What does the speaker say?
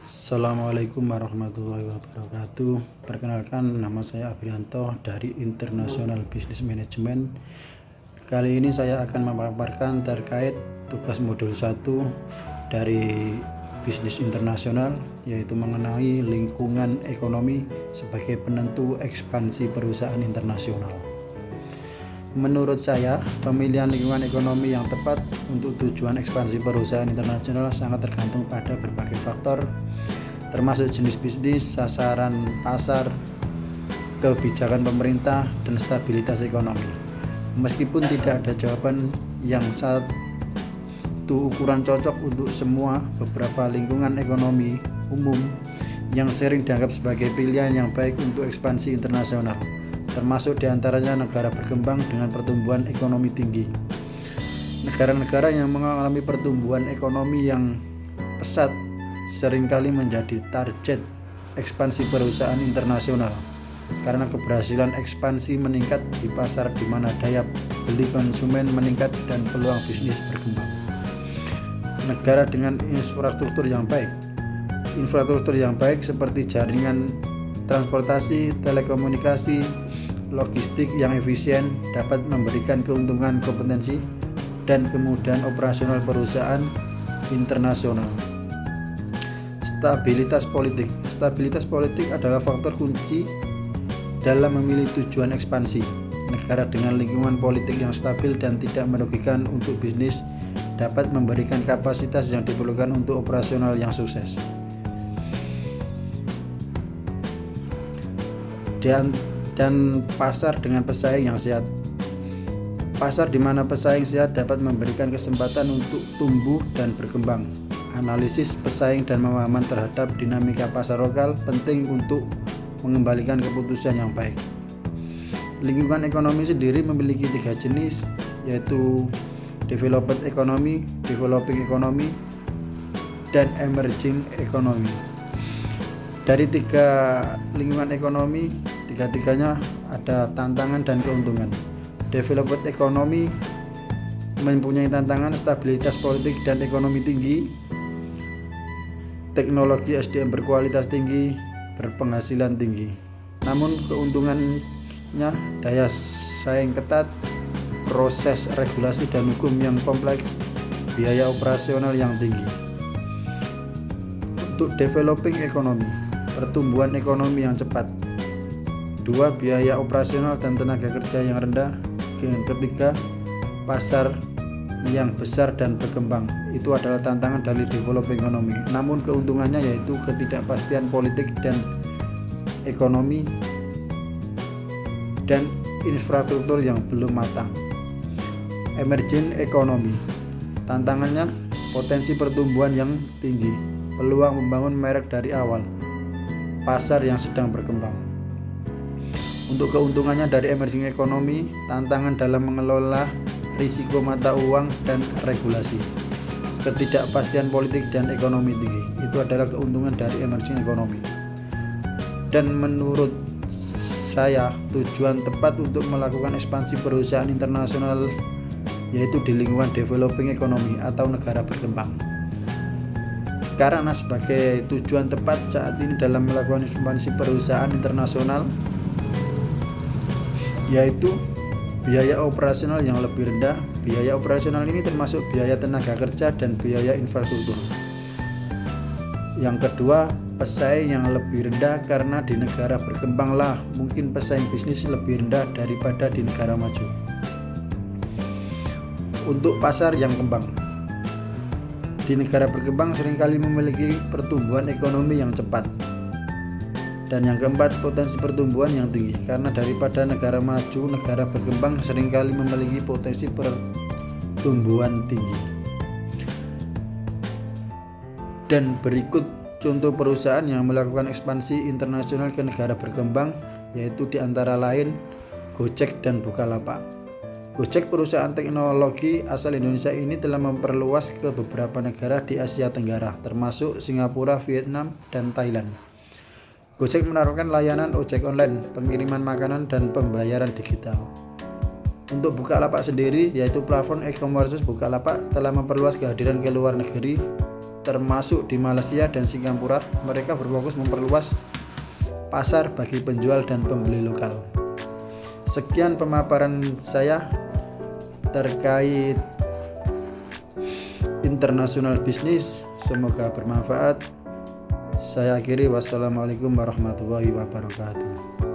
Assalamualaikum warahmatullahi wabarakatuh. Perkenalkan, nama saya Abrianto dari International Business Management. Kali ini saya akan memaparkan terkait tugas modul 1 dari bisnis internasional, yaitu mengenai lingkungan ekonomi sebagai penentu ekspansi perusahaan internasional. Menurut saya, pemilihan lingkungan ekonomi yang tepat untuk tujuan ekspansi perusahaan internasional sangat tergantung pada berbagai faktor, termasuk jenis bisnis, sasaran pasar, kebijakan pemerintah, dan stabilitas ekonomi. Meskipun tidak ada jawaban yang satu ukuran cocok untuk semua, beberapa lingkungan ekonomi umum yang sering dianggap sebagai pilihan yang baik untuk ekspansi internasional, termasuk diantaranya negara berkembang dengan pertumbuhan ekonomi tinggi. Negara-negara yang mengalami pertumbuhan ekonomi yang pesat seringkali menjadi target ekspansi perusahaan internasional karena keberhasilan ekspansi meningkat di pasar di mana daya beli konsumen meningkat dan peluang bisnis berkembang. Negara dengan infrastruktur yang baik seperti jaringan transportasi, telekomunikasi, logistik yang efisien dapat memberikan keuntungan kompetensi dan kemudahan operasional perusahaan internasional. Stabilitas politik adalah faktor kunci dalam memilih tujuan ekspansi. Negara dengan lingkungan politik yang stabil dan tidak merugikan untuk bisnis dapat memberikan kapasitas yang diperlukan untuk operasional yang sukses. Dan pasar dengan pesaing yang sehat. Pasar di mana pesaing sehat dapat memberikan kesempatan untuk tumbuh dan berkembang. Analisis pesaing dan pemahaman terhadap dinamika pasar lokal penting untuk mengembalikan keputusan yang baik. Lingkungan ekonomi sendiri memiliki 3 jenis, yaitu developed economy, developing economy, dan emerging economy. Dari 3 lingkungan ekonomi, tiga-tiganya ada tantangan dan keuntungan. Developed economy mempunyai tantangan stabilitas politik dan ekonomi tinggi, teknologi SDM berkualitas tinggi, berpenghasilan tinggi. Namun keuntungannya daya saing ketat, proses regulasi dan hukum yang kompleks, biaya operasional yang tinggi. Untuk developing economy, pertumbuhan ekonomi yang cepat. 2. Biaya operasional dan tenaga kerja yang rendah. Yang ketiga, pasar yang besar dan berkembang. Itu adalah tantangan dari developing economy. Namun keuntungannya yaitu ketidakpastian politik dan ekonomi dan infrastruktur yang belum matang. Emerging economy, tantangannya potensi pertumbuhan yang tinggi, peluang membangun merek dari awal, pasar yang sedang berkembang. Untuk keuntungannya dari emerging economy, tantangan dalam mengelola risiko mata uang dan regulasi, ketidakpastian politik dan ekonomi tinggi. Itu adalah keuntungan dari emerging economy. Dan menurut saya, tujuan tepat untuk melakukan ekspansi perusahaan internasional yaitu di lingkungan developing economy atau negara berkembang. Karena sebagai tujuan tepat saat ini dalam melakukan ekspansi perusahaan internasional yaitu biaya operasional yang lebih rendah. Biaya operasional ini termasuk biaya tenaga kerja dan biaya infrastruktur. Yang kedua, pesaing yang lebih rendah karena di negara berkembanglah mungkin pesaing bisnis lebih rendah daripada di negara maju. Untuk pasar yang kembang, di negara berkembang seringkali memiliki pertumbuhan ekonomi yang cepat. Dan yang keempat, potensi pertumbuhan yang tinggi karena daripada negara maju, negara berkembang seringkali memiliki potensi pertumbuhan tinggi. Dan berikut contoh perusahaan yang melakukan ekspansi internasional ke negara berkembang, yaitu di antara lain Gojek dan Bukalapak. Gojek, perusahaan teknologi asal Indonesia ini, telah memperluas ke beberapa negara di Asia Tenggara, termasuk Singapura, Vietnam, dan Thailand. Gojek menawarkan layanan ojek online, pengiriman makanan, dan pembayaran digital. Untuk Bukalapak sendiri, yaitu platform e-commerce, Bukalapak telah memperluas kehadiran ke luar negeri termasuk di Malaysia dan Singapura, mereka berfokus memperluas pasar bagi penjual dan pembeli lokal. Sekian pemaparan saya terkait internasional bisnis, semoga bermanfaat. Saya akhiri, wassalamualaikum warahmatullahi wabarakatuh.